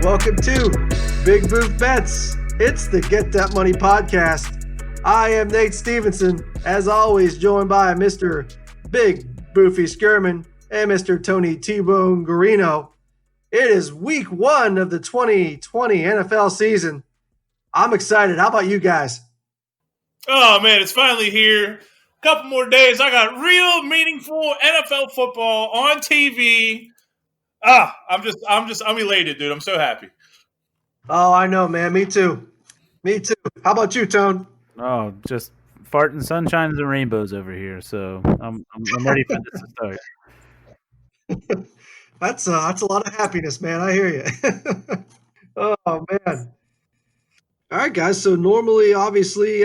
Welcome to Big Boof Bets. It's the Get That Money podcast. I am Nate Stephenson, as always, joined by Mr. Big Boofy Scureman and Mr. Tony T-Bone Guarino. It is week 1 of the 2020 NFL season. I'm excited. How about you guys? Oh, man, it's finally here. A couple more days. I got real meaningful NFL football on TV. I'm elated, dude. I'm so happy. Oh, I know, man. Me too. How about you, Tone? Oh, just farting sunshines and rainbows over here. So I'm ready for this to start. That's a lot of happiness, man. I hear you. Oh, man. All right, guys. So normally, obviously,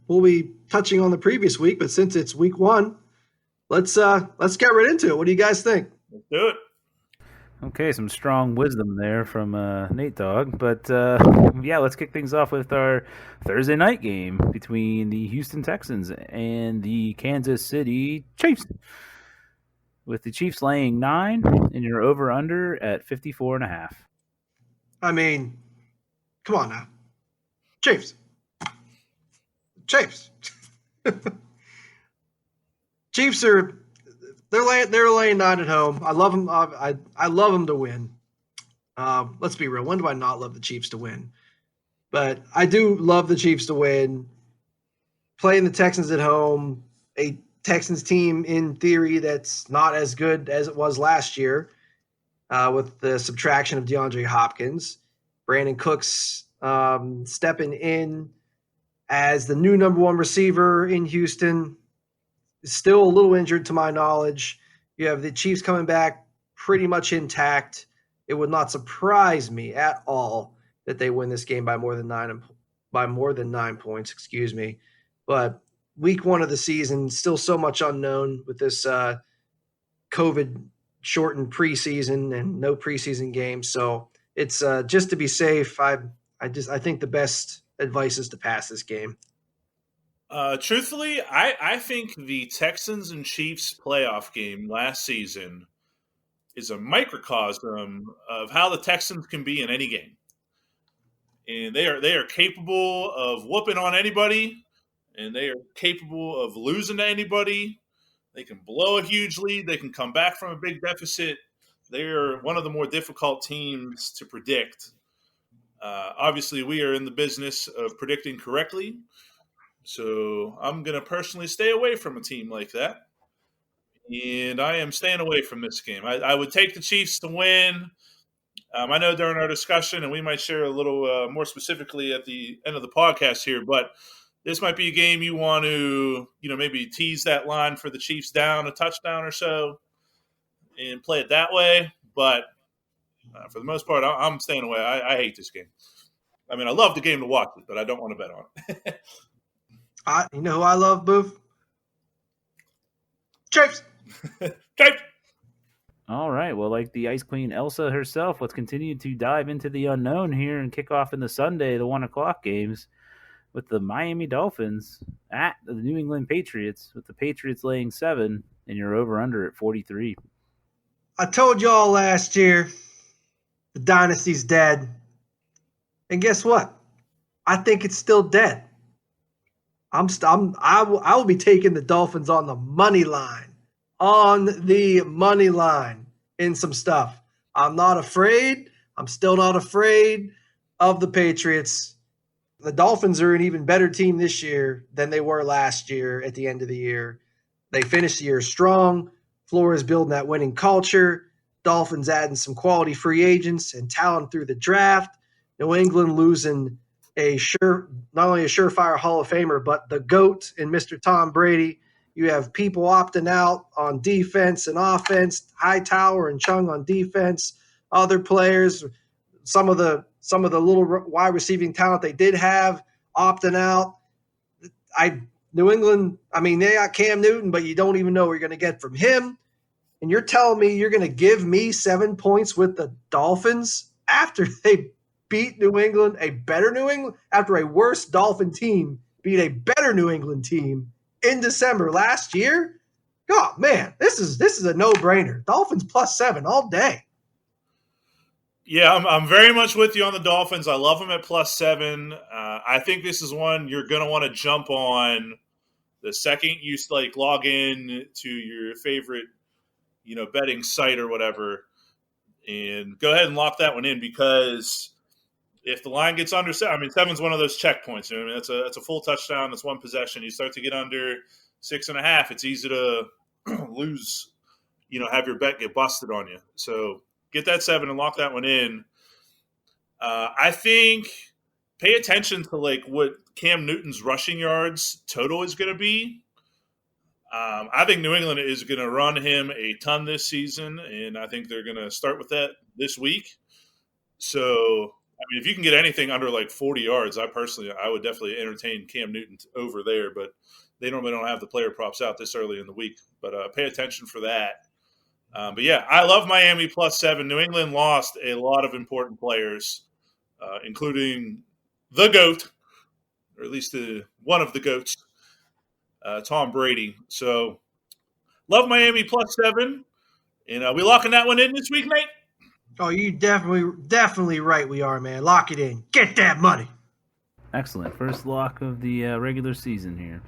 we'll be touching on the previous week, but since it's week 1, let's get right into it. What do you guys think? Let's do it. Okay, some strong wisdom there from Nate Dogg. But, let's kick things off with our Thursday night game between the Houston Texans and the Kansas City Chiefs. With the Chiefs laying 9 and your over-under at 54.5. I mean, come on now. Chiefs. Chiefs are they're laying 9 at home. I love them. I love them to win. Let's be real. When do I not love the Chiefs to win? But I do love the Chiefs to win. Playing the Texans at home, a Texans team in theory that's not as good as it was last year, with the subtraction of DeAndre Hopkins. Brandon Cooks stepping in as the new number 1 receiver in Houston. Still a little injured to my knowledge. You have the Chiefs coming back pretty much intact. It would not surprise me at all that they win this game by more than 9 points, excuse me. But week 1 of the season, still so much unknown with this COVID shortened preseason and no preseason games. So it's just to be safe. I think the best advice is to pass this game. Truthfully, I think the Texans and Chiefs playoff game last season is a microcosm of how the Texans can be in any game. And they are capable of whooping on anybody, and they are capable of losing to anybody. They can blow a huge lead. They can come back from a big deficit. They are one of the more difficult teams to predict. Obviously, we are in the business of predicting correctly. So I'm going to personally stay away from a team like that. And I am staying away from this game. I would take the Chiefs to win. I know during our discussion, and we might share a little more specifically at the end of the podcast here, but this might be a game you want to, maybe tease that line for the Chiefs down a touchdown or so and play it that way. But for the most part, I'm staying away. I hate this game. I mean, I love the game to watch it, but I don't want to bet on it. You know who I love, Boof? Chiefs. Chiefs. All right. Well, like the Ice Queen Elsa herself, let's continue to dive into the unknown here and kick off in the Sunday, the 1 o'clock games with the Miami Dolphins at the New England Patriots, with the Patriots laying 7 and you're over-under at 43. I told y'all last year the dynasty's dead. And guess what? I think it's still dead. I will be taking the Dolphins on the money line. In some stuff. I'm not afraid. I'm still not afraid of the Patriots. The Dolphins are an even better team this year than they were last year at the end of the year. They finished the year strong. Flores building that winning culture. Dolphins adding some quality free agents and talent through the draft. New England losing not only a surefire Hall of Famer, but the GOAT in Mr. Tom Brady. You have people opting out on defense and offense, Hightower and Chung on defense, other players, some of the little wide receiving talent they did have opting out. New England, they got Cam Newton, but you don't even know what you're going to get from him. And you're telling me you're going to give me 7 points with the Dolphins after they beat New England, a better New England, after a worse Dolphin team beat a better New England team in December last year? Oh, man, this is a no-brainer. Dolphins +7 all day. Yeah, I'm very much with you on the Dolphins. I love them at +7. I think this is one you're going to want to jump on the second you log in to your favorite, betting site or whatever, and go ahead and lock that one in, because if the line gets under 7, 7's one of those checkpoints. That's a full touchdown. That's one possession. You start to get under 6.5, it's easy to lose. Have your bet get busted on you. So get that 7 and lock that one in. I think pay attention to what Cam Newton's rushing yards total is going to be. I think New England is going to run him a ton this season, and I think they're going to start with that this week. So, if you can get anything under 40 yards, I would definitely entertain Cam Newton over there, but they normally don't have the player props out this early in the week. But pay attention for that. But yeah, I love Miami +7. New England lost a lot of important players, including the GOAT, or at least one of the GOATs, Tom Brady. So love Miami +7. And we locking that one in this week, Nate? Oh, you definitely right. We are, man. Lock it in. Get that money. Excellent. First lock of the regular season here.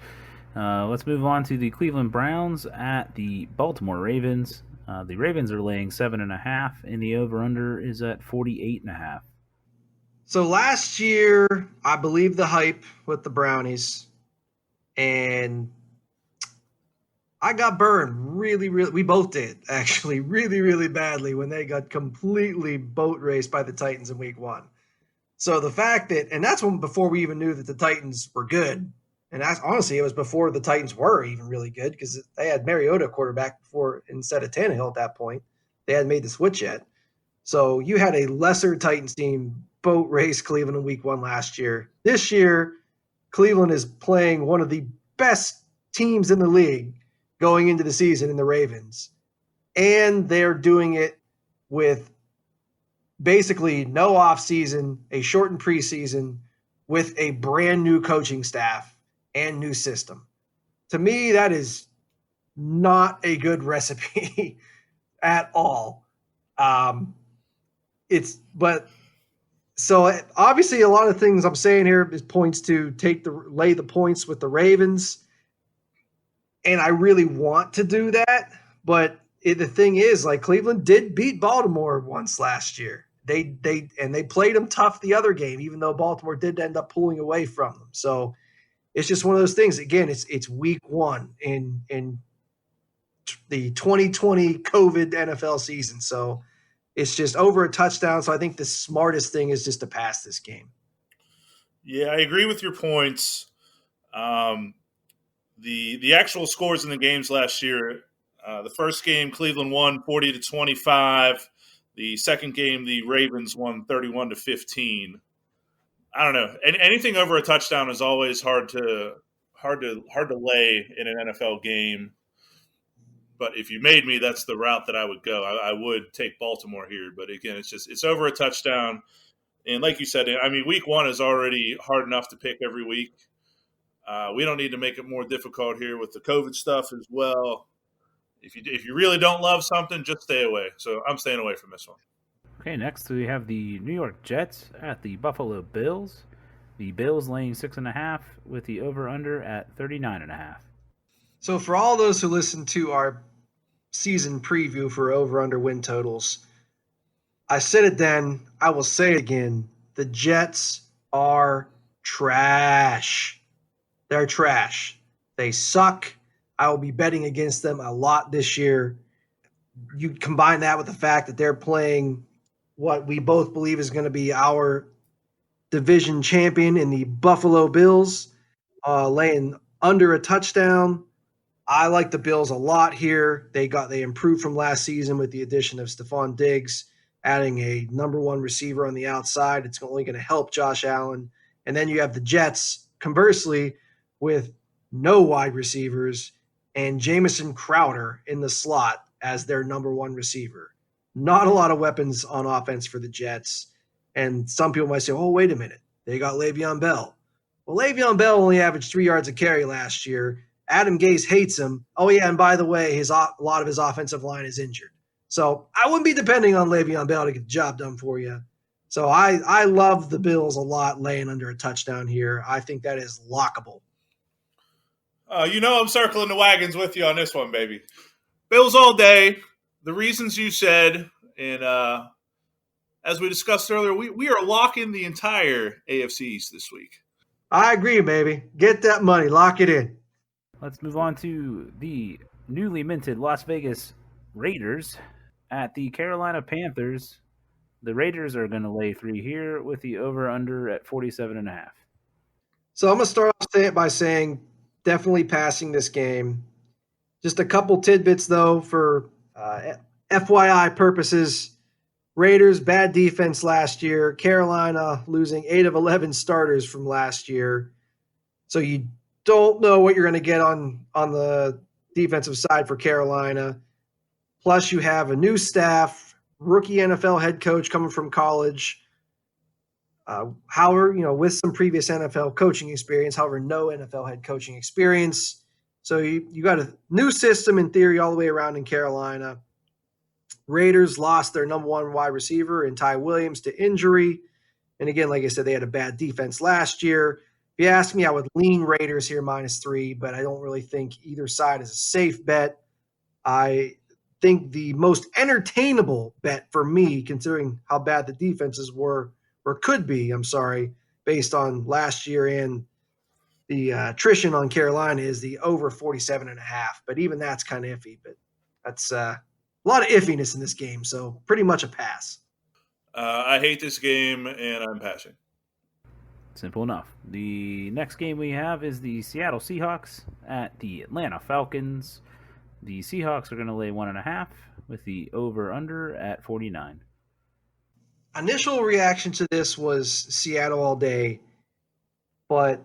Let's move on to the Cleveland Browns at the Baltimore Ravens. The Ravens are laying 7.5, and the over/under is at 48.5. So last year, I believe the hype with the Brownies, and I got burned really, we both did, actually, really, really badly when they got completely boat raced by the Titans in week 1. So the fact that, and that's before we even knew that the Titans were good. And that's honestly, it was before the Titans were even really good, because they had Mariota quarterback before instead of Tannehill at that point. They hadn't made the switch yet. So you had a lesser Titans team boat race Cleveland in week 1 last year. This year, Cleveland is playing one of the best teams in the league going into the season in the Ravens. And they're doing it with basically no offseason, a shortened preseason, with a brand new coaching staff and new system. To me, that is not a good recipe at all. So obviously a lot of things I'm saying here is points to lay the points with the Ravens. And I really want to do that. But the thing is, Cleveland did beat Baltimore once last year. They played them tough the other game, even though Baltimore did end up pulling away from them. So it's just one of those things. Again, it's week 1 in the 2020 COVID NFL season. So it's just over a touchdown. So I think the smartest thing is just to pass this game. Yeah, I agree with your points. The actual scores in the games last year, the first game, Cleveland won 40-25. The second game, the Ravens won 31-15. I don't know. Anything over a touchdown is always hard to lay in an NFL game. But if you made me, that's the route that I would go. I would take Baltimore here. But again, it's over a touchdown. And like you said, week 1 is already hard enough to pick every week. We don't need to make it more difficult here with the COVID stuff as well. If you really don't love something, just stay away. So I'm staying away from this one. Okay, next we have the New York Jets at the Buffalo Bills. The Bills laying 6.5 with the over/under at 39.5. So for all those who listen to our season preview for over/under win totals, I said it then, I will say it again. The Jets are trash. They're trash. They suck. I will be betting against them a lot this year. You combine that with the fact that they're playing what we both believe is going to be our division champion in the Buffalo Bills, laying under a touchdown. I like the Bills a lot here. They improved from last season with the addition of Stephon Diggs, adding a number 1 receiver on the outside. It's only going to help Josh Allen. And then you have the Jets, conversely, with no wide receivers and Jamison Crowder in the slot as their number 1 receiver. Not a lot of weapons on offense for the Jets. And some people might say, oh, wait a minute. They got Le'Veon Bell. Well, Le'Veon Bell only averaged 3 yards a carry last year. Adam Gase hates him. Oh, yeah, and by the way, a lot of his offensive line is injured. So I wouldn't be depending on Le'Veon Bell to get the job done for you. So I love the Bills a lot laying under a touchdown here. I think that is lockable. I'm circling the wagons with you on this one, baby. Bills all day. The reasons you said, and as we discussed earlier, we are locking the entire AFC East this week. I agree, baby. Get that money. Lock it in. Let's move on to the newly minted Las Vegas Raiders at the Carolina Panthers. The Raiders are going to lay 3 here with the over-under at 47.5. So I'm going to start off by saying definitely passing this game. Just a couple tidbits, though, for FYI purposes. Raiders, bad defense last year. Carolina losing 8 of 11 starters from last year. So you don't know what you're going to get on the defensive side for Carolina. Plus, you have a new staff, rookie NFL head coach coming from college. However, with some previous NFL coaching experience, however, no NFL head coaching experience. So you got a new system in theory all the way around in Carolina. Raiders lost their number 1 wide receiver in Ty Williams to injury. And again, like I said, they had a bad defense last year. If you ask me, I would lean Raiders here -3, but I don't really think either side is a safe bet. I think the most entertainable bet for me, considering how bad the defenses were, or could be, based on last year and the attrition on Carolina, is the over 47.5. But even that's kind of iffy. But that's a lot of iffiness in this game, so pretty much a pass. I hate this game, and I'm passing. Simple enough. The next game we have is the Seattle Seahawks at the Atlanta Falcons. The Seahawks are going to lay 1.5 with the over-under at 49. Initial reaction to this was Seattle all day, but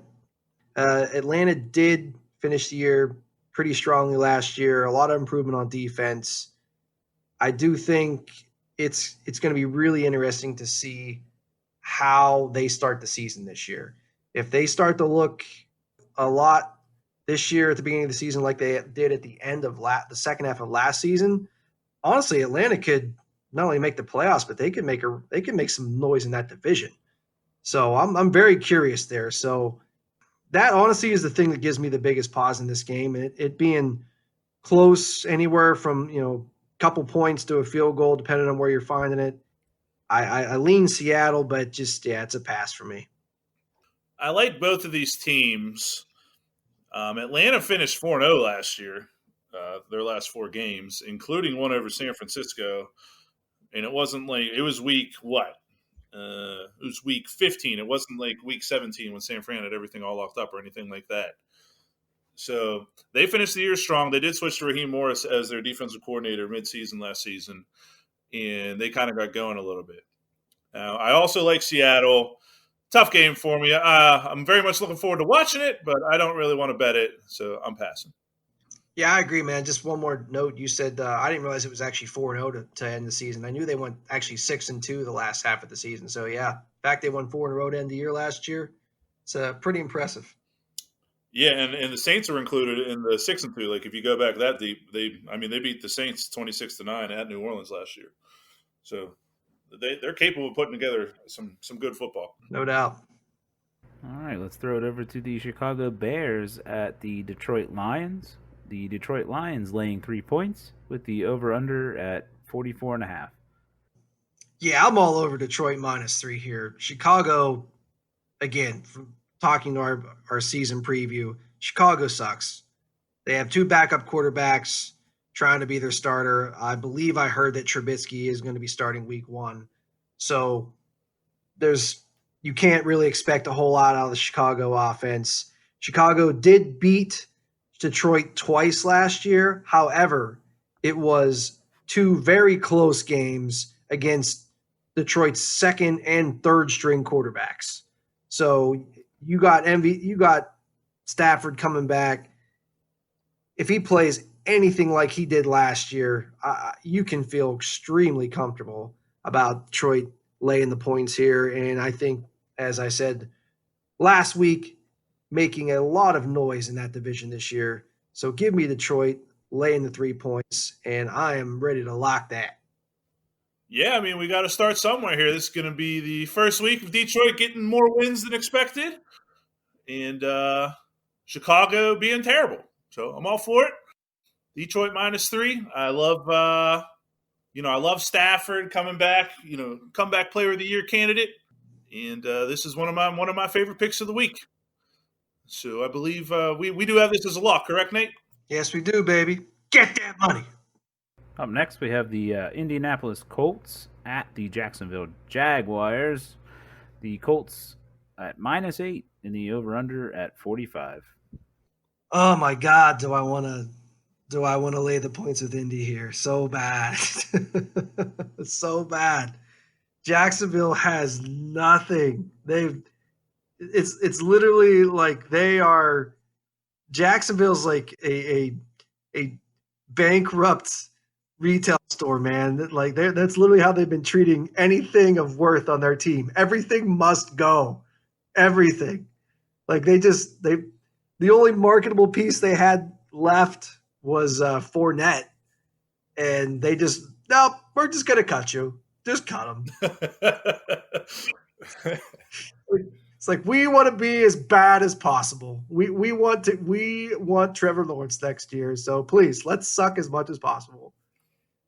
Atlanta did finish the year pretty strongly last year. A lot of improvement on defense. I do think it's going to be really interesting to see how they start the season this year. If they start to look a lot this year at the beginning of the season like they did at the end of the second half of last season, honestly, Atlanta could not only make the playoffs, but they could make some noise in that division. So I'm very curious there. So that honestly is the thing that gives me the biggest pause in this game. It being close anywhere from couple points to a field goal, depending on where you're finding it. I lean Seattle, but it's a pass for me. I like both of these teams. Atlanta finished 4-0 last year, their last 4 games, including one over San Francisco. And it wasn't like – it was week what? It was week 15. It wasn't like week 17 when San Fran had everything all locked up or anything like that. So they finished the year strong. They did switch to Raheem Morris as their defensive coordinator midseason last season, and they kind of got going a little bit. Now, I also like Seattle. Tough game for me. I'm very much looking forward to watching it, but I don't really want to bet it, so I'm passing. Yeah, I agree, man. Just one more note. You said I didn't realize it was actually 4-0 to end the season. I knew they went actually 6-2 the last half of the season. So, yeah, the fact they won 4 in a row to end the year last year, it's pretty impressive. Yeah, and the Saints are included in the 6-2. Like if you go back that deep, they beat the Saints 26-9 at New Orleans last year. So they're capable of putting together some good football. No doubt. All right, let's throw it over to the Chicago Bears at the Detroit Lions. The Detroit Lions laying 3 points with the over-under at 44.5. Yeah, I'm all over Detroit -3 here. Chicago, again, from talking to our season preview, Chicago sucks. They have 2 backup quarterbacks trying to be their starter. I believe I heard that Trubisky is going to be starting week 1. So you can't really expect a whole lot out of the Chicago offense. Chicago did beat Detroit twice last year. However, it was 2 very close games against Detroit's second and third string quarterbacks. So you got Stafford coming back. If he plays anything like he did last year, you can feel extremely comfortable about Detroit laying the points here. And I think, as I said last week, making a lot of noise in that division this year. So give me Detroit laying the 3 points, and I am ready to lock that. Yeah, I mean, we got to start somewhere here. This is going to be the first week of Detroit getting more wins than expected, and Chicago being terrible. So I'm all for it. Detroit -3. I love, I love Stafford coming back. Comeback Player of the Year candidate, and this is one of my favorite picks of the week. So I believe we do have this as a lock, correct, Nate? Yes, we do, baby. Get that money. Up next, we have the Indianapolis Colts at the Jacksonville Jaguars. The Colts at -8 and the over/under at 45. Oh my God, do I want to lay the points with Indy here? So bad. So bad. Jacksonville has nothing. It's literally like Jacksonville's like a bankrupt retail store, man. That's literally how they've been treating anything of worth on their team. Everything must go. Everything. Like the only marketable piece they had left was Fournette, and they nope, we're just gonna cut you. Just cut him. It's like we want to be as bad as possible. We want Trevor Lawrence next year, so please let's suck as much as possible.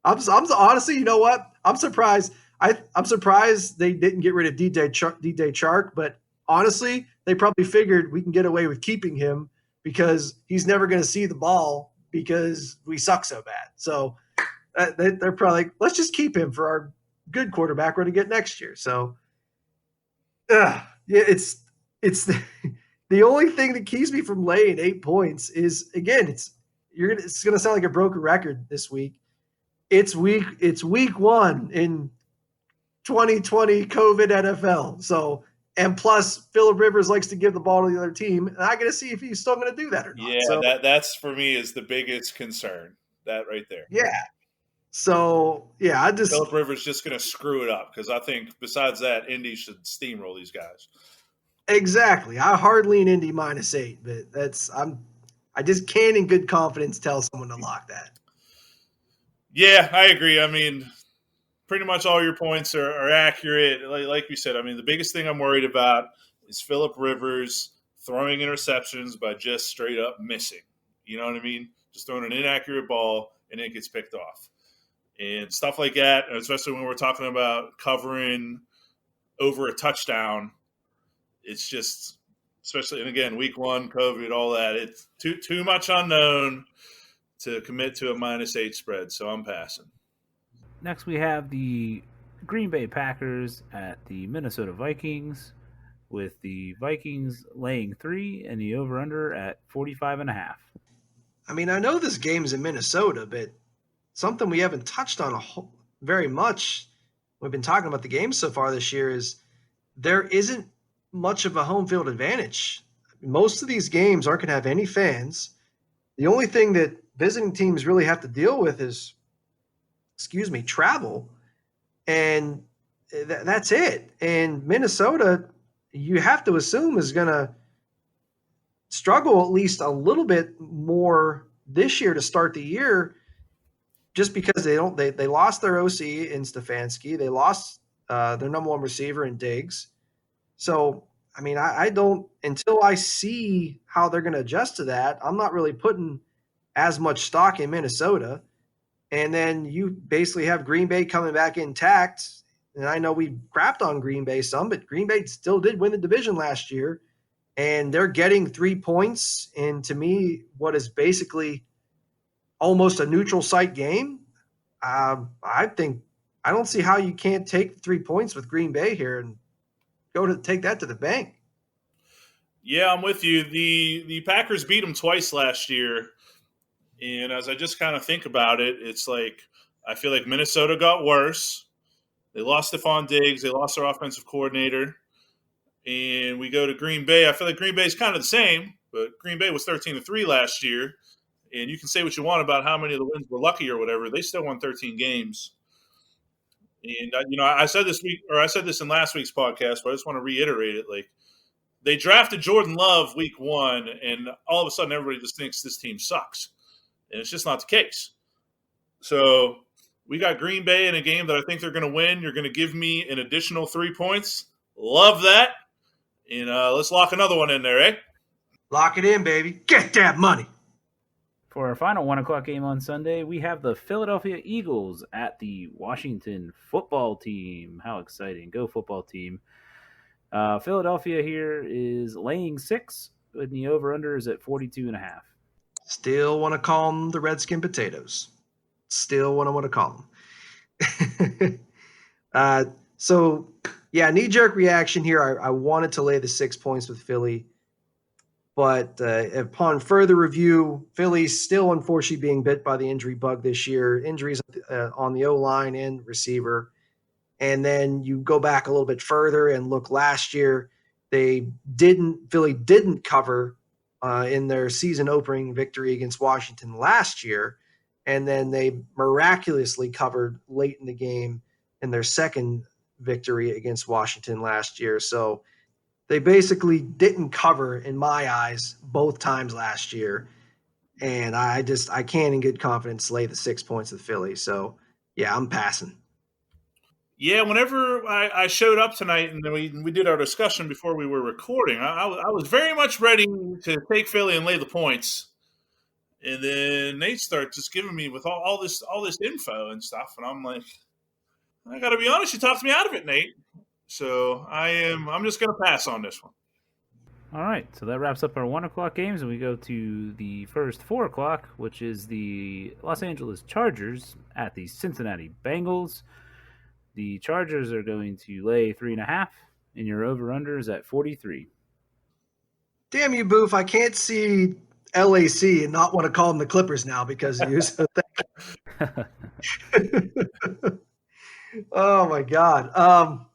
I'm honestly, you know what? I'm surprised. I'm surprised they didn't get rid of DJ Chark, but honestly, they probably figured we can get away with keeping him because he's never going to see the ball because we suck so bad. So they're probably like, let's just keep him for our good quarterback we're going to get next year. So, yeah, it's the only thing that keeps me from laying 8 points is, again, it's going to sound like a broken record this week. It's week 1 in 2020 COVID NFL. So, and plus Phillip Rivers likes to give the ball to the other team, and I got to see if he's still going to do that or not. Yeah, so, that's for me is the biggest concern. That right there. Yeah. So, yeah, Phillip Rivers just going to screw it up because I think besides that, Indy should steamroll these guys. Exactly. I hardly lean Indy -8, but I just can't in good confidence tell someone to lock that. Yeah, I agree. I mean, pretty much all your points are accurate. Like we said, I mean, the biggest thing I'm worried about is Phillip Rivers throwing interceptions by just straight up missing. You know what I mean? Just throwing an inaccurate ball and it gets picked off. And stuff like that, especially when we're talking about covering over a touchdown, it's just, especially, and again, week 1, COVID, all that, it's too much unknown to commit to a -8 spread, so I'm passing. Next, we have the Green Bay Packers at the Minnesota Vikings, with the Vikings laying 3 and the over/under at 45.5. I mean, I know this game's in Minnesota, but something we haven't touched on very much. We've been talking about the game so far this year is there isn't much of a home field advantage. Most of these games aren't going to have any fans. The only thing that visiting teams really have to deal with is, travel. And that's it. And Minnesota, you have to assume, is going to struggle at least a little bit more this year to start the year, just because they lost their OC in Stefanski. They lost their number 1 receiver in Diggs. So, I mean, I don't, until I see how they're going to adjust to that, I'm not really putting as much stock in Minnesota. And then you basically have Green Bay coming back intact. And I know we crapped on Green Bay some, but Green Bay still did win the division last year. And they're getting 3 points in, to me, what is basically almost a neutral site game. I don't see how you can't take 3 points with Green Bay here and take that to the bank. Yeah, I'm with you. The Packers beat them twice last year. And as I just kind of think about it, it's like I feel like Minnesota got worse. They lost Stephon Diggs. They lost their offensive coordinator. And we go to Green Bay. I feel like Green Bay is kind of the same, but Green Bay was 13-3 last year. And you can say what you want about how many of the wins were lucky or whatever. They still won 13 games. And, I said this in last week's podcast, but I just want to reiterate it. Like, they drafted Jordan Love week 1, and all of a sudden everybody just thinks this team sucks. And it's just not the case. So we got Green Bay in a game that I think they're going to win. You're going to give me an additional 3 points. Love that. And let's lock another one in there, eh? Lock it in, baby. Get that money. For our final 1 o'clock game on Sunday, we have the Philadelphia Eagles at the Washington football team. How exciting. Go football team. Philadelphia here is laying 6, and the over-under is at 42.5. Still want to call them the Redskin potatoes. Still want to call them. So, yeah, knee-jerk reaction here. I wanted to lay the 6 points with Philly. But upon further review, Philly's still unfortunately being bit by the injury bug this year. Injuries on the O-line and receiver. And then you go back a little bit further and look last year. Philly didn't cover in their season opening victory against Washington last year. And then they miraculously covered late in the game in their second victory against Washington last year. So they basically didn't cover, in my eyes, both times last year. And I can't in good confidence lay the 6 points with Philly. So, yeah, I'm passing. Yeah, whenever I showed up tonight and then we did our discussion before we were recording, I was very much ready to take Philly and lay the points. And then Nate started just giving me with all this info and stuff. And I'm like, I got to be honest, you talked me out of it, Nate. So I'm just going to pass on this one. All right, so that wraps up our 1 o'clock games, and we go to the first 4 o'clock, which is the Los Angeles Chargers at the Cincinnati Bengals. The Chargers are going to lay 3.5, and your over-under is at 43. Damn you, Boof. I can't see LAC and not want to call them the Clippers now because of you. So oh, my God.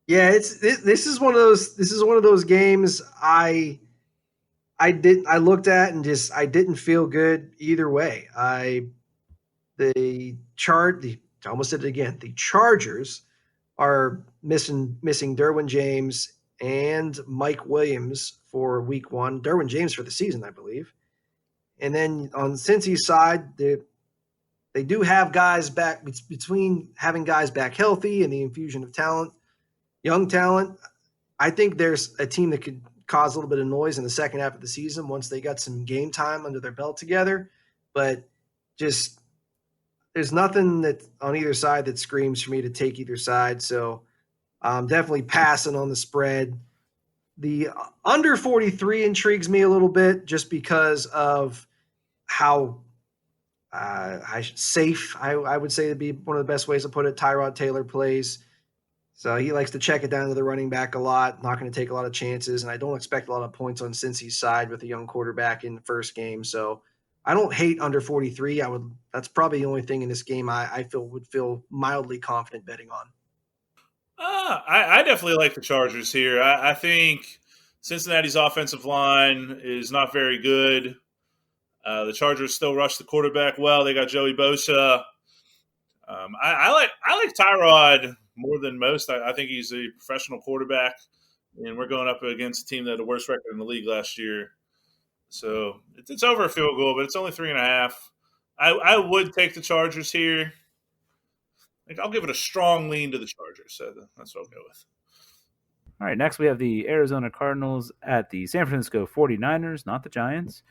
Yeah, this is one of those games I looked at and just I didn't feel good either way. I almost said it again. The Chargers are missing Derwin James and Mike Williams for week 1. Derwin James for the season, I believe. And then on Cincy's side, they do have guys back between having guys back healthy and the infusion of talent. Young talent, I think there's a team that could cause a little bit of noise in the second half of the season once they got some game time under their belt together. But just there's nothing that on either side that screams for me to take either side. So I'm definitely passing on the spread. The under 43 intrigues me a little bit just because of how safe I would say to be one of the best ways to put it. Tyrod Taylor plays. So he likes to check it down to the running back a lot, not going to take a lot of chances, and I don't expect a lot of points on Cincy's side with a young quarterback in the first game. So I don't hate under 43. That's probably the only thing in this game I would feel mildly confident betting on. I definitely like the Chargers here. I think Cincinnati's offensive line is not very good. The Chargers still rush the quarterback well. They got Joey Bosa. I like Tyrod more than most. I think he's a professional quarterback, and we're going up against a team that had the worst record in the league last year. So it's over a field goal, but it's only 3.5. I would take the Chargers here. I'll give it a strong lean to the Chargers. So that's what I'll go with. All right, next we have the Arizona Cardinals at the San Francisco 49ers, not the Giants.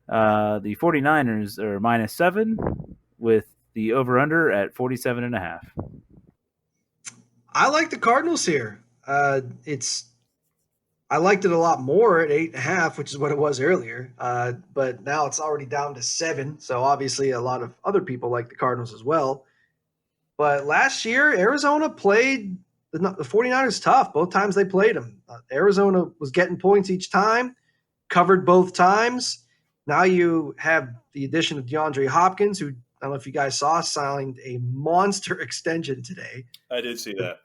The 49ers are -7 with the over-under at 47.5. I like the Cardinals here. I liked it a lot more at 8.5, which is what it was earlier. But now it's already down to 7. So obviously a lot of other people like the Cardinals as well. But last year, Arizona played the 49ers tough. Both times they played them. Arizona was getting points each time, covered both times. Now you have the addition of DeAndre Hopkins, who I don't know if you guys saw, signed a monster extension today. I did see that.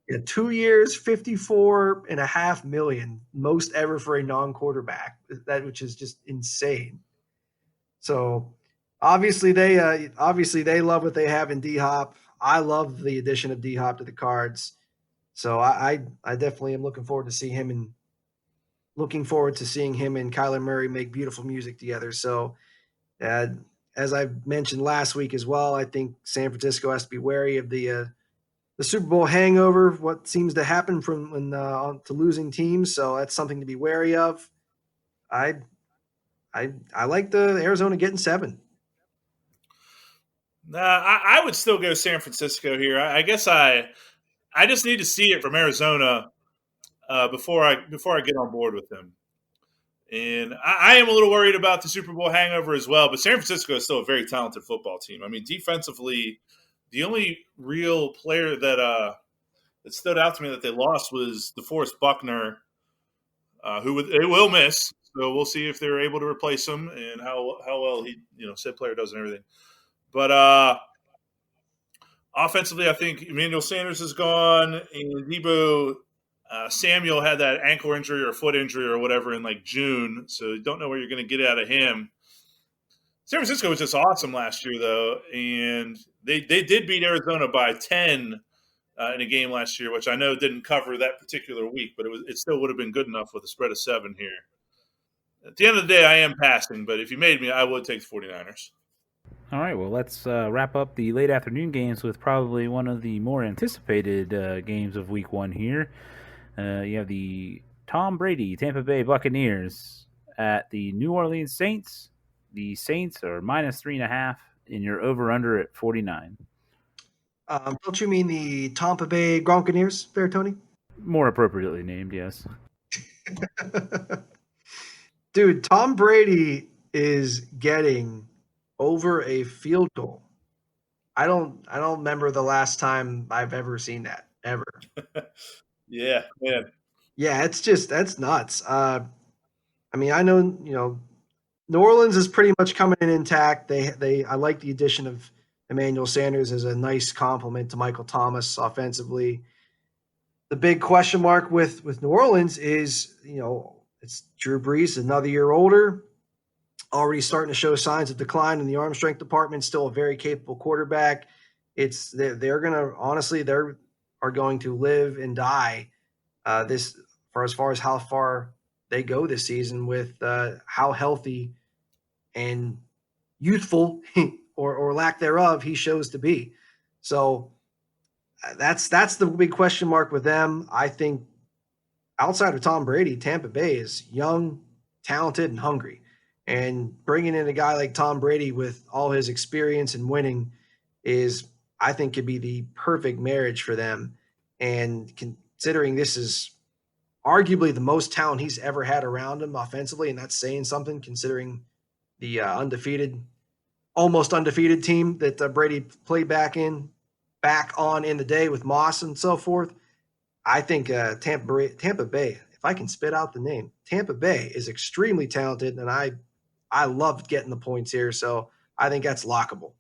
Yeah, 2 years, $54.5 million, most ever for a non-quarterback. Which is just insane. So obviously they love what they have in D-Hop. I love the addition of D-Hop to the Cards. So I definitely am looking forward to see him looking forward to seeing him and Kyler Murray make beautiful music together. So, uh, as I mentioned last week as well, I think San Francisco has to be wary of the Super Bowl hangover, what seems to happen from when to losing teams. So that's something to be wary of. I I like the Arizona getting 7. Nah, I would still go San Francisco here. I guess I just need to see it from Arizona before I get on board with them. And I am a little worried about the Super Bowl hangover as well. But San Francisco is still a very talented football team. I mean, defensively, the only real player that stood out to me that they lost was DeForest Buckner, who they will miss. So we'll see if they're able to replace him and how well he said player does and everything. But offensively, I think Emmanuel Sanders is gone, and Debo Samuel had that ankle injury or foot injury or whatever in like June, so you don't know where you're going to get out of him. San Francisco was just awesome last year, though, and they did beat Arizona by 10 in a game last year, which I know didn't cover that particular week, but it still would have been good enough with a spread of 7 here. At the end of the day, I am passing, but if you made me, I would take the 49ers. All right, well, let's wrap up the late afternoon games with probably one of the more anticipated games of Week 1 here. You have the Tom Brady Tampa Bay Buccaneers at the New Orleans Saints. The Saints are minus 3.5, and you're over/under at 49. Don't you mean the Tampa Bay Gronkaneers there, Tony? More appropriately named, yes. Dude, Tom Brady is getting over a field goal. I don't remember the last time I've ever seen that, ever. Yeah, man. Yeah, that's nuts. I mean, I know, New Orleans is pretty much coming in intact. I like the addition of Emmanuel Sanders as a nice complement to Michael Thomas offensively. The big question mark with New Orleans is, it's Drew Brees, another year older, already starting to show signs of decline in the arm strength department, still a very capable quarterback. They're going to, honestly, they are going to live and die as far as how far they go this season with how healthy and youthful or lack thereof he shows to be. So that's the big question mark with them. I think outside of Tom Brady, Tampa Bay is young, talented, and hungry. And bringing in a guy like Tom Brady with all his experience and winning I think, could be the perfect marriage for them. And considering this is arguably the most talent he's ever had around him offensively, and that's saying something considering the almost undefeated team that Brady played back on in the day with Moss and so forth. I think Tampa Bay, if I can spit out the name, Tampa Bay is extremely talented, and I loved getting the points here, so I think that's lockable.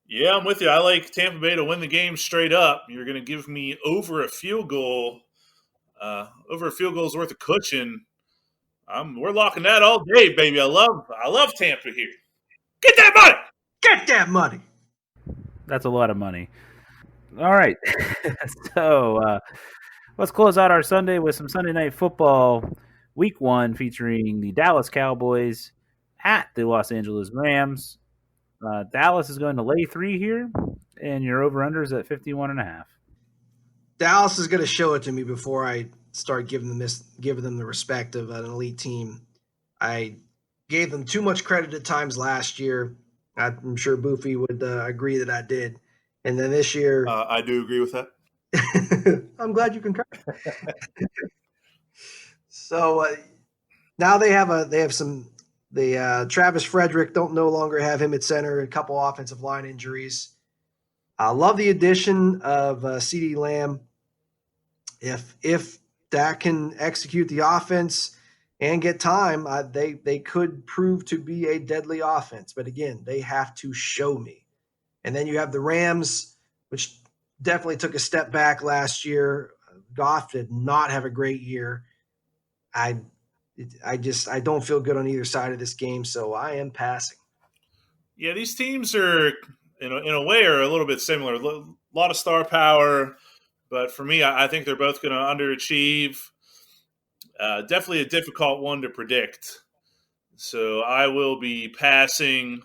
Yeah, I'm with you. I like Tampa Bay to win the game straight up. You're going to give me over a field goal, worth of cushion. We're locking that all day, baby. I love Tampa here. Get that money. Get that money. That's a lot of money. All right. So let's close out our Sunday with some Sunday Night Football Week 1 featuring the Dallas Cowboys at the Los Angeles Rams. Dallas is going to lay 3 here, and your over-under is at 51.5. Dallas is going to show it to me before I start giving them the respect of an elite team. I gave them too much credit at times last year. I'm sure Boofy would agree that I did. And then this year, I do agree with that. I'm glad you concur. So now they have some. Travis Frederick no longer have him at center. A couple offensive line injuries. I love the addition of CeeDee Lamb. If Dak can execute the offense and get time, they could prove to be a deadly offense. But again, they have to show me. And then you have the Rams, which definitely took a step back last year. Goff did not have a great year. I don't feel good on either side of this game, so I am passing. Yeah, these teams are in a way are a little bit similar. A lot of star power, but for me, I think they're both going to underachieve. Definitely a difficult one to predict. So I will be passing.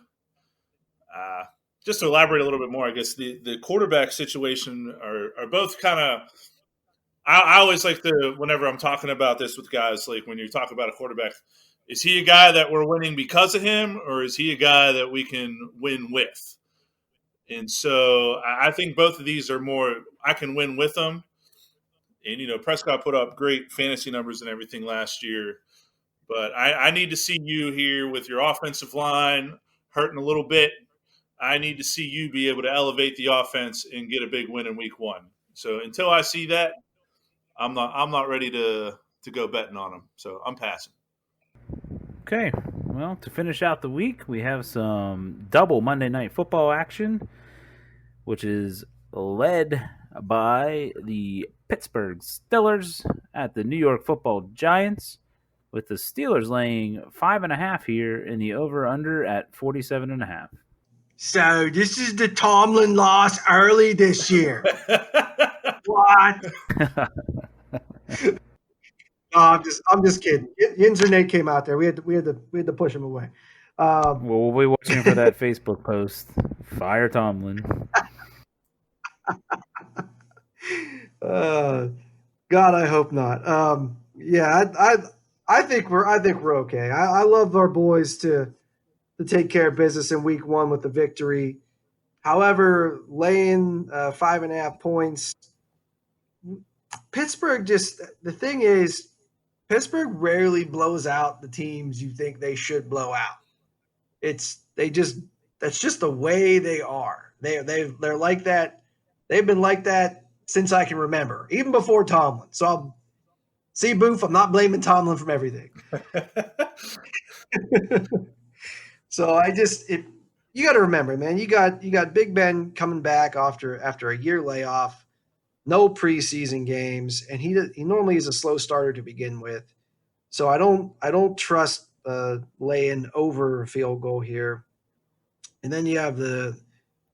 Just to elaborate a little bit more, I guess the quarterback situation are both kind of. I always like to, whenever I'm talking about this with guys, like when you talk about a quarterback, is he a guy that we're winning because of him, or is he a guy that we can win with? And so I think both of these are more, I can win with them. And, Prescott put up great fantasy numbers and everything last year. But I need to see you here with your offensive line hurting a little bit. I need to see you be able to elevate the offense and get a big win in week 1. So until I see that, I'm not ready to go betting on them. So I'm passing. Okay. Well, to finish out the week, we have some double Monday Night Football action, which is led by the Pittsburgh Steelers at the New York Football Giants, with the Steelers laying 5.5 here in the over-under at 47.5. So this is the Tomlin loss early this year. What? I'm just kidding. Yinzer Nate came out there. We had to push him away. Well, we'll be watching for that Facebook post. Fire Tomlin. God, I hope not. I think we're okay. I love our boys to take care of business in week 1 with the victory. However, laying 5.5 points, Pittsburgh the thing is, Pittsburgh rarely blows out the teams you think they should blow out. That's just the way they are. They're like that. They've been like that since I can remember, even before Tomlin. So Boof, I'm not blaming Tomlin from everything. So you got to remember, man. You got Big Ben coming back after a year layoff, no preseason games, and he normally is a slow starter to begin with. So I don't trust laying over a field goal here. And then you have the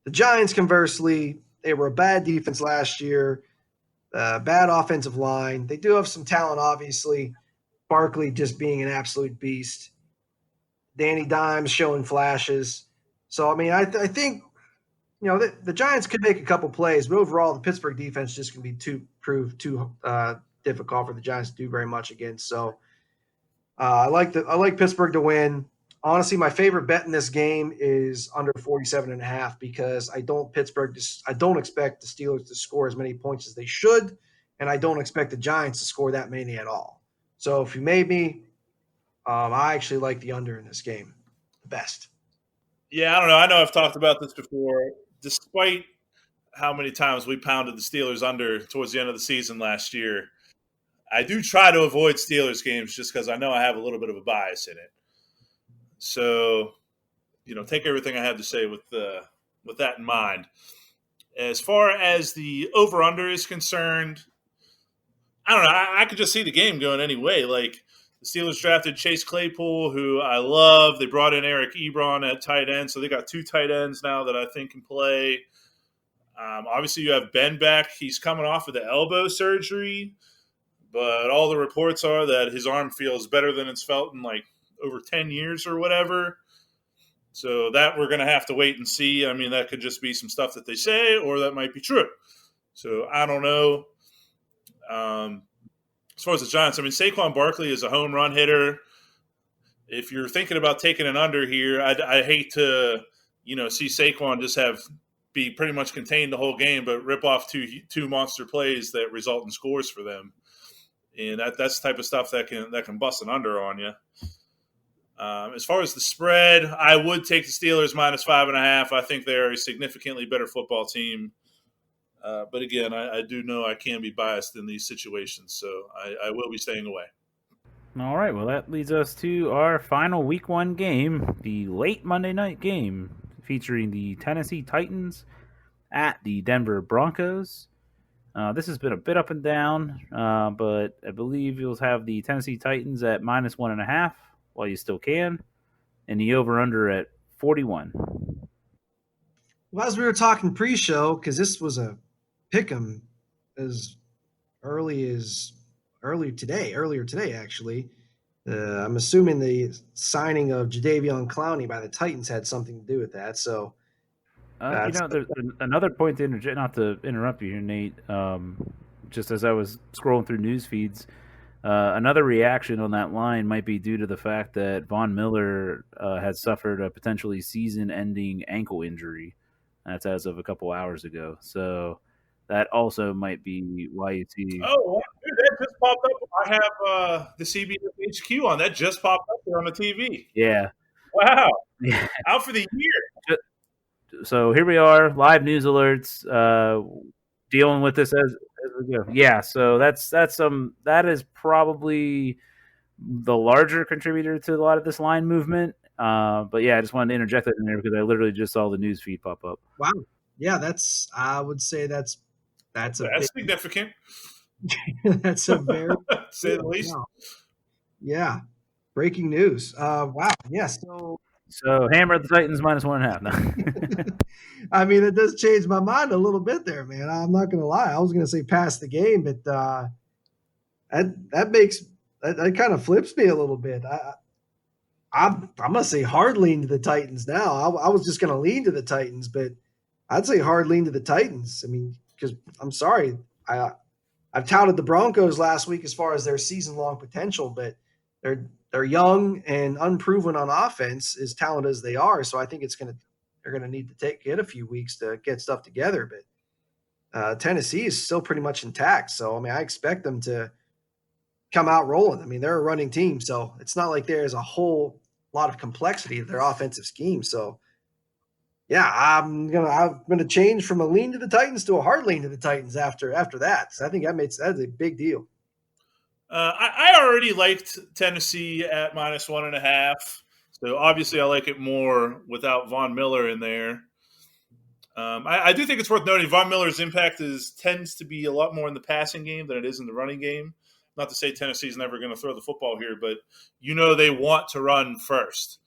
Giants. Conversely, they were a bad defense last year, bad offensive line. They do have some talent, obviously. Barkley just being an absolute beast. Danny Dimes showing flashes. So, I mean, I think, the Giants could make a couple plays, but overall the Pittsburgh defense just can be too difficult for the Giants to do very much against. So I like Pittsburgh to win. Honestly, my favorite bet in this game is under 47.5 because I don't expect the Steelers to score as many points as they should, and I don't expect the Giants to score that many at all. So if you made me, I actually like the under in this game the best. Yeah, I don't know. I know I've talked about this before. Despite how many times we pounded the Steelers under towards the end of the season last year, I do try to avoid Steelers games just because I know I have a little bit of a bias in it. So, take everything I have to say with that in mind. As far as the over-under is concerned, I don't know. I could just see the game going any way. Like, the Steelers drafted Chase Claypool, who I love. They brought in Eric Ebron at tight end, so they got 2 tight ends now that I think can play. Obviously, you have Ben back. He's coming off of the elbow surgery, but all the reports are that his arm feels better than it's felt in like over 10 years or whatever. So that we're going to have to wait and see. I mean, that could just be some stuff that they say, or that might be true. So I don't know. As far as the Giants, I mean, Saquon Barkley is a home run hitter. If you're thinking about taking an under here, I hate to, see Saquon just be pretty much contained the whole game, but rip off two monster plays that result in scores for them. And that's the type of stuff that can bust an under on you. As far as the spread, I would take the Steelers minus 5.5. I think they're a significantly better football team. But again, I do know I can be biased in these situations, so I will be staying away. All right, well, that leads us to our final Week 1 game, the late Monday night game, featuring the Tennessee Titans at the Denver Broncos. This has been a bit up and down, but I believe you'll have the Tennessee Titans at minus 1.5 while you still can, and the over-under at 41. Well, as we were talking pre-show, because this was a pick 'em as early as earlier today, actually. I'm assuming the signing of Jadeveon Clowney by the Titans had something to do with that. So that's There's another point to interject, not to interrupt you here, Nate. Just as I was scrolling through news feeds, another reaction on that line might be due to the fact that Von Miller had suffered a potentially season-ending ankle injury. That's as of a couple hours ago. So that also might be why you see. Oh, dude, that just popped up. I have the CBS HQ on. That just popped up there on the TV. Yeah. Wow. Yeah. Out for the year. So here we are, live news alerts, dealing with this as we go. Yeah, so that is probably the larger contributor to a lot of this line movement. But yeah, I just wanted to interject that in there because I literally just saw the news feed pop up. wow. Yeah, I would say that's significant. That's a very say the least. Wow. Yeah. Breaking news. Wow. Yeah. So hammer the Titans -1.5. No. I mean, it does change my mind a little bit there, man. I'm not going to lie. I was going to say pass the game, but that kind of flips me a little bit. I'm going to say hard lean to the Titans now. I was just going to lean to the Titans, but I'd say hard lean to the Titans. I mean, because I'm sorry, I've touted the Broncos last week as far as their season-long potential, but they're young and unproven on offense, as talented as they are. So I think they're going to need to get a few weeks to get stuff together. But Tennessee is still pretty much intact. So, I mean, I expect them to come out rolling. I mean, they're a running team. So it's not like there's a whole lot of complexity to their offensive scheme. So, yeah, I'm gonna change from a lean to the Titans to a hard lean to the Titans after that. So I think that's a big deal. I already liked Tennessee at -1.5. So obviously I like it more without Von Miller in there. I do think it's worth noting Von Miller's impact tends to be a lot more in the passing game than it is in the running game. Not to say Tennessee's never going to throw the football here, but they want to run first.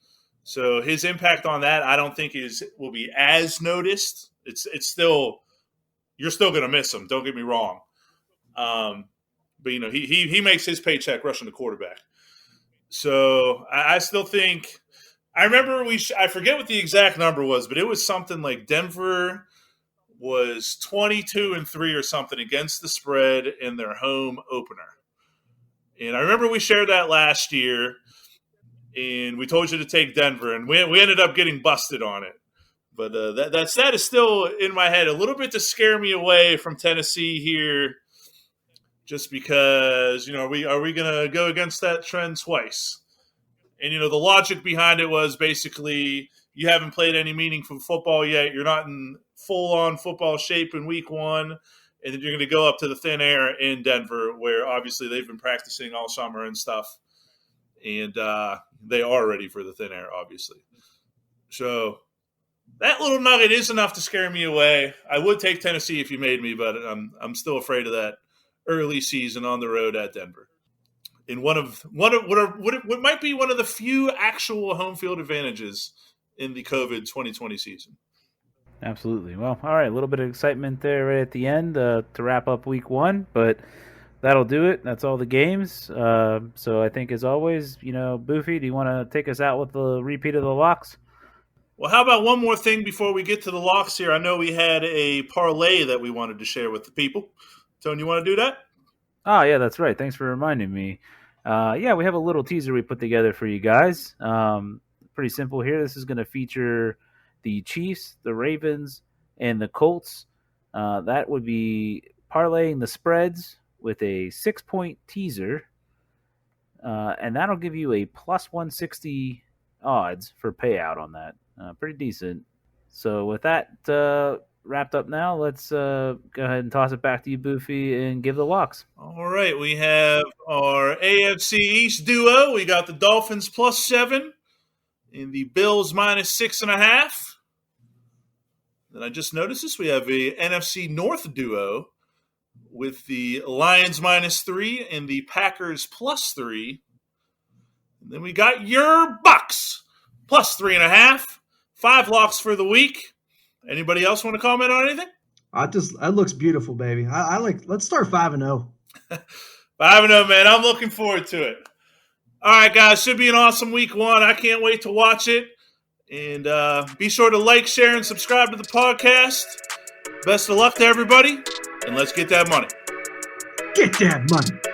So his impact on that I don't think will be as noticed. It's still you're still going to miss him. Don't get me wrong. But he makes his paycheck rushing the quarterback. So I still think I remember I forget what the exact number was, but it was something like Denver was 22-3 or something against the spread in their home opener. And I remember we shared that last year, and we told you to take Denver, and we ended up getting busted on it. But that stat is still in my head a little bit to scare me away from Tennessee here. Just because, are we going to go against that trend twice? And, the logic behind it was basically you haven't played any meaningful football yet. You're not in full-on football shape in week one. And then you're going to go up to the thin air in Denver where obviously they've been practicing all summer and stuff. And they are ready for the thin air, obviously. So that little nugget is enough to scare me away. I would take Tennessee if you made me, but I'm still afraid of that early season on the road at Denver. In what might be one of the few actual home field advantages in the COVID 2020 season. Absolutely. Well, all right, a little bit of excitement there right at the end to wrap up week one, but that'll do it. That's all the games. So I think, as always, Boofy, do you want to take us out with the repeat of the locks? Well, how about one more thing before we get to the locks here? I know we had a parlay that we wanted to share with the people. Tony, you want to do that? Oh, yeah, that's right. Thanks for reminding me. Yeah, we have a little teaser we put together for you guys. Pretty simple here. This is going to feature the Chiefs, the Ravens, and the Colts. That would be parlaying the spreads with a 6-point teaser. And that'll give you a plus 160 odds for payout on that. Pretty decent. So with that wrapped up now, let's go ahead and toss it back to you, Boofy, and give the locks. All right, we have our AFC East duo. We got the Dolphins +7 and the Bills -6.5. Then I just noticed this. We have a NFC North duo with the Lions -3 and the Packers +3. And then we got your Bucks +3.5. 5 locks for the week. Anybody else want to comment on anything? That looks beautiful, baby. I like. Let's start 5-0. But I don't know, man. I'm looking forward to it. All right, guys. Should be an awesome week 1. I can't wait to watch it. And be sure to like, share, and subscribe to the podcast. Best of luck to everybody, and let's get that money. Get that money.